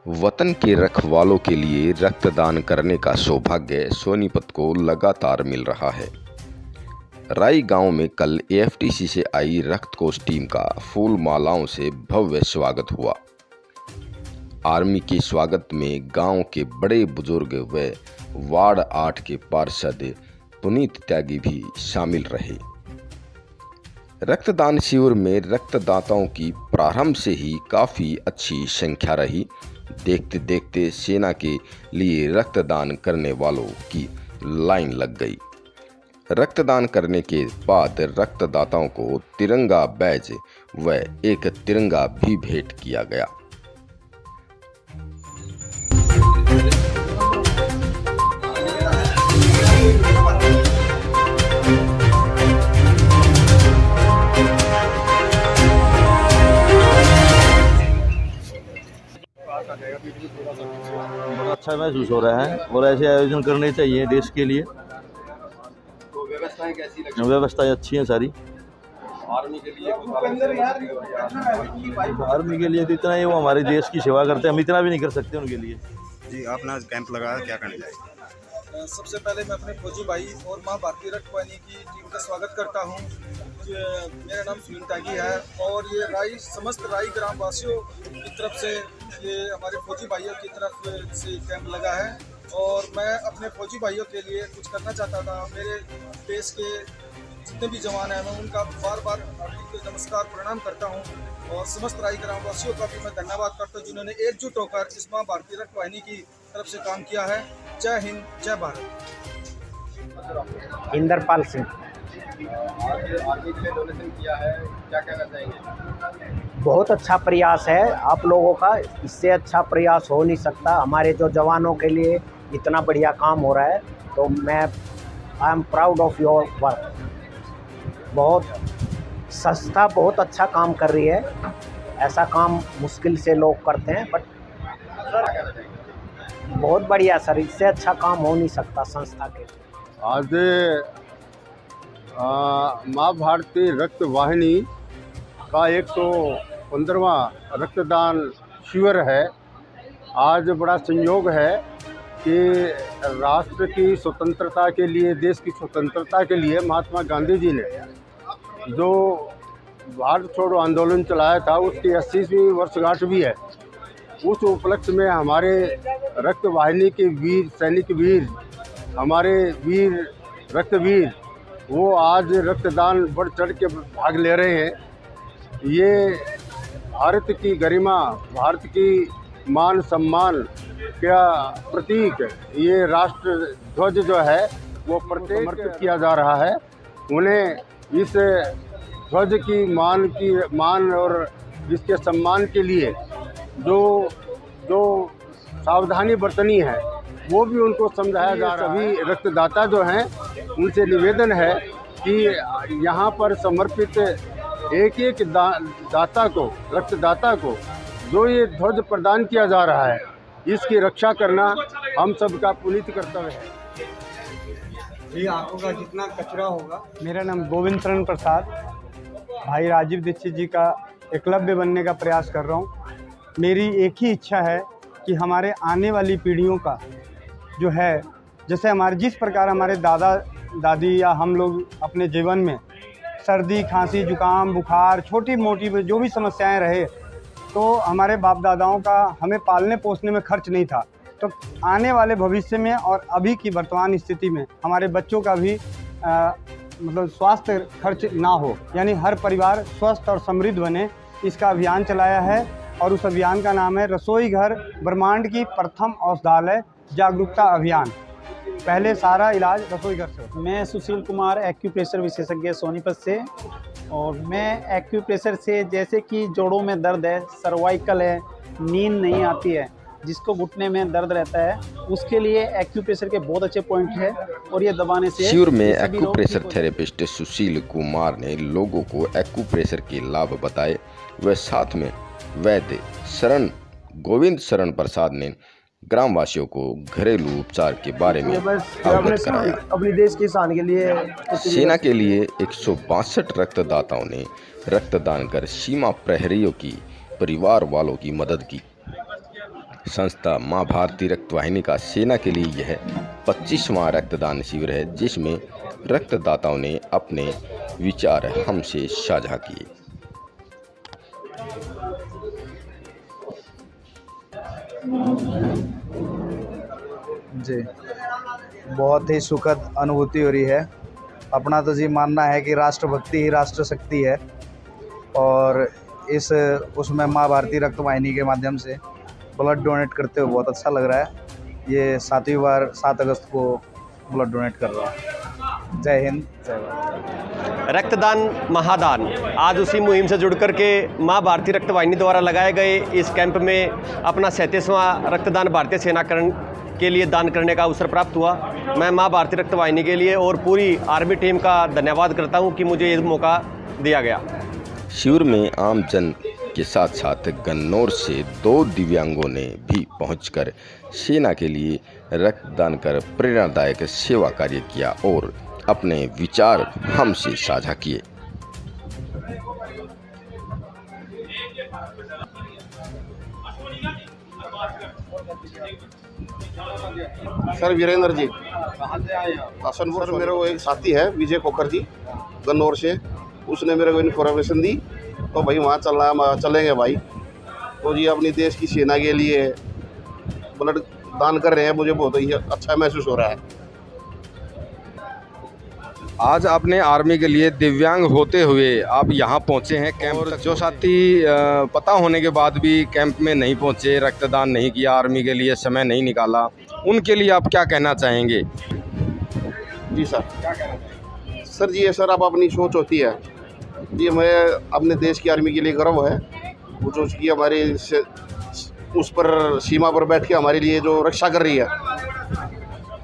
वतन के रखवालों के लिए रक्तदान करने का सौभाग्य सोनीपत को लगातार मिल रहा है। राई गांव में कल एएफटीसी से आई रक्त कोष टीम का फूल मालाओं से भव्य स्वागत हुआ। आर्मी के स्वागत में गांव के बड़े बुजुर्ग व वार्ड 8 के पार्षद पुनीत त्यागी भी शामिल रहे। रक्तदान शिविर में रक्तदाताओं की प्रारंभ से ही काफ़ी अच्छी संख्या रही। देखते देखते सेना के लिए रक्तदान करने वालों की लाइन लग गई। रक्तदान करने के बाद रक्तदाताओं को तिरंगा बैज व एक तिरंगा भी भेंट किया गया। बड़ा अच्छा महसूस हो रहा है और ऐसे आयोजन करने चाहिए देश के लिए। तो व्यवस्थाएं कैसी लगी? व्यवस्थाएं अच्छी हैं सारी। आर्मी के लिए आर्मी के लिए तो इतना ही, वो हमारे देश की सेवा करते हैं, हम इतना भी नहीं कर सकते उनके लिए। जी, आपने कैंप लगाया, क्या करने जाएगा? सबसे पहले मैं अपने फौजी भाई और माँ भारतीय रक्त वाहिनी की टीम का स्वागत करता हूँ। मेरा नाम सुनील त्यागी है और ये समस्त राई ग्राम वासियों की तरफ से, ये हमारे फौजी भाइयों की तरफ से कैंप लगा है और मैं अपने फौजी भाइयों के लिए कुछ करना चाहता था। मेरे देश के जितने भी जवान हैं मैं उनका बार बार हार्दिक नमस्कार प्रणाम करता हूं और समस्त राई ग्रामवासियों का भी मैं धन्यवाद करता हूं जिन्होंने एकजुट होकर इस मां भारतीय रक्त वाहिनी की तरफ से काम किया है। जय हिंद, जय भारत। इंदरपाल सिंह। आर्मी के लिए डोनेशन किया है, क्या कहना चाहेंगे? बहुत अच्छा प्रयास है आप लोगों का, इससे अच्छा प्रयास हो नहीं सकता। हमारे जो जवानों के लिए इतना बढ़िया काम हो रहा है तो I am proud of your work. बहुत संस्था बहुत अच्छा काम कर रही है, ऐसा काम मुश्किल से लोग करते हैं, बट बहुत बढ़िया सर, इससे अच्छा काम हो नहीं सकता संस्था के। आज माँ भारती रक्त वाहिनी का 115वां रक्तदान शिविर है। आज बड़ा संयोग है कि राष्ट्र की स्वतंत्रता के लिए, देश की स्वतंत्रता के लिए महात्मा गांधी जी ने जो भारत छोड़ो आंदोलन चलाया था उसकी 80वीं वर्षगांठ भी है। उस उपलक्ष्य में हमारे रक्त वाहिनी के वीर सैनिक वीर, हमारे वीर रक्तवीर, वो आज रक्तदान बढ़ चढ़ के भाग ले रहे हैं। ये भारत की गरिमा, भारत की मान सम्मान का प्रतीक, ये राष्ट्र ध्वज जो है वो समर्पित किया जा रहा है। उन्हें इस ध्वज की मान और इसके सम्मान के लिए जो सावधानी बरतनी है वो भी उनको समझाया जा रहा है। सभी रक्तदाता जो हैं उनसे निवेदन है कि यहाँ पर समर्पित एक एक दाता को, रक्तदाता को जो ये ध्वज प्रदान किया जा रहा है, इसकी रक्षा करना हम सबका पुनीत कर्तव्य है। जी, आंखों का जितना कचरा होगा। मेरा नाम गोविंद शरण प्रसाद, भाई राजीव दीक्षित जी का एकलव्य बनने का प्रयास कर रहा हूँ। मेरी एक ही इच्छा है कि हमारे आने वाली पीढ़ियों का जो है, जैसे हमारे जिस प्रकार हमारे दादा दादी या हम लोग अपने जीवन में सर्दी खांसी जुकाम बुखार छोटी मोटी जो भी समस्याएं रहे, तो हमारे बाप दादाओं का हमें पालने पोसने में खर्च नहीं था, तो आने वाले भविष्य में और अभी की वर्तमान स्थिति में हमारे बच्चों का भी मतलब स्वास्थ्य खर्च ना हो, यानी हर परिवार स्वस्थ और समृद्ध बने, इसका अभियान चलाया है। और उस अभियान का नाम है रसोई घर ब्रह्मांड की प्रथम औषधालय जागरूकता अभियान। पहले सारा इलाज रसोई घर से। मैं सुशील कुमार, एक्यूप्रेशर विशेषज्ञ सोनीपत से, और मैं एक्यूप्रेशर से जैसे कि जोड़ों में दर्द है, सर्वाइकल है, नींद नहीं आती है, जिसको घुटने में दर्द रहता है, उसके लिए एक्यूप्रेशर के बहुत अच्छे पॉइंट है और ये दबाने से। शिविर में एक्यूप्रेशर थेरेपिस्ट सुशील कुमार ने लोगों को एक्यूप्रेशर के लाभ बताए व साथ में वैद्य गोविंद शरण प्रसाद ने ग्रामवासियों को घरेलू उपचार के बारे में अवगत कराया। अपने देश के किसान के लिए, सेना के लिए 162 रक्तदाताओं ने रक्तदान कर सीमा प्रहरियों की परिवार वालों की मदद की। संस्था मां भारती रक्तवाहिनी का सेना के लिए यह 25वां रक्तदान शिविर है, जिसमें रक्तदाताओं ने अपने विचार हमसे साझा किए। जी, बहुत ही सुखद अनुभूति हो रही है। अपना तो जी मानना है कि राष्ट्रभक्ति ही राष्ट्र शक्ति है, और उसमें माँ भारती रक्तवाहिनी के माध्यम से ब्लड डोनेट करते हुए बहुत अच्छा लग रहा है। ये 7वीं बार 7 अगस्त को ब्लड डोनेट कर रहा हूँ। जय हिंद, जय भारत। रक्तदान महादान, आज उसी मुहिम से जुड़ कर के माँ भारती रक्तवाहिनी द्वारा लगाए गए इस कैंप में अपना 37वां रक्तदान भारतीय सेनाकरण के लिए दान करने का अवसर प्राप्त हुआ। मैं माँ भारती रक्तवाहिनी के लिए और पूरी आर्मी टीम का धन्यवाद करता हूँ कि मुझे ये मौका दिया गया। शिविर में आम जन के साथ साथ गन्नौर से 2 दिव्यांगों ने भी पहुंचकर सेना के लिए रक्तदान कर प्रेरणादायक सेवा कार्य किया और अपने विचार हमसे साझा किए। सर वीरेंद्र जी, कहाँ से आए आप? सर मेरे को एक साथी है विजय कोकर जी, गन्नौर से, उसने मेरे को इन्फॉर्मेशन दी, तो भाई वहाँ चलेंगे भाई। तो जी अपनी देश की सेना के लिए ब्लड दान कर रहे हैं, मुझे बहुत ही अच्छा महसूस हो रहा है। आज आपने आर्मी के लिए दिव्यांग होते हुए आप यहाँ पहुँचे हैं कैंप, और जो साथी पता होने के बाद भी कैंप में नहीं पहुँचे, रक्तदान नहीं किया, आर्मी के लिए समय नहीं निकाला, उनके लिए आप क्या कहना चाहेंगे? जी सर, क्या कहना चाहेंगे? सर जी, ये सर अब अपनी सोच होती है जी, मैं अपने देश की आर्मी के लिए गर्व है, वो जो कि हमारे उस पर सीमा पर बैठ के हमारे लिए जो रक्षा कर रही है,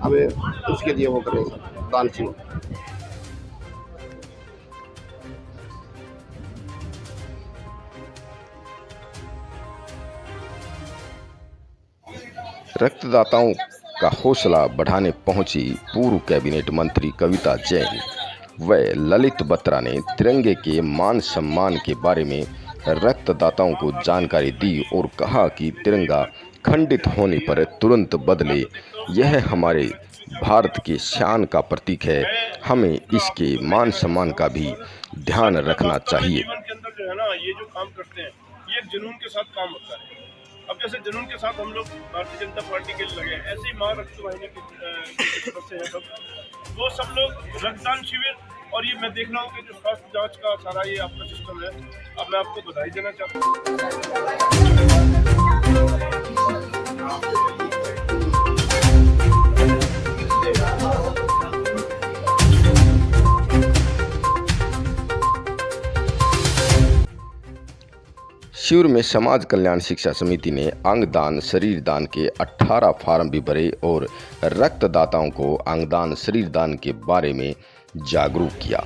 हमें उसके लिए वो करें दान शिविर। रक्तदाताओं का हौसला बढ़ाने पहुंची पूर्व कैबिनेट मंत्री कविता जैन व ललित बत्रा ने तिरंगे के मान सम्मान के बारे में रक्तदाताओं को जानकारी दी और कहा कि तिरंगा खंडित होने पर तुरंत बदले, यह हमारे भारत के शान का प्रतीक है, हमें इसके मान सम्मान का भी ध्यान रखना चाहिए। जीवन के अंदर जो है ना, ये जो काम करते हैं ये जुनून के साथ काम होता है। अब जैसे जुनून के साथ हम लोग भारतीय जनता पार्टी के लिए लगे हैं, ऐसे ही माँ रक्तवाहिनी की तरफ से है सब लोग रक्तदान शिविर, और ये मैं देख रहा हूँ कि जो स्वास्थ्य जांच का सारा ये आपका सिस्टम है, अब मैं आपको बधाई देना चाहता शिविर में समाज कल्याण शिक्षा समिति ने अंगदान शरीर दान के 18 फार्म भी भरे और रक्तदाताओं को अंगदान शरीर दान के बारे में जागरूक किया।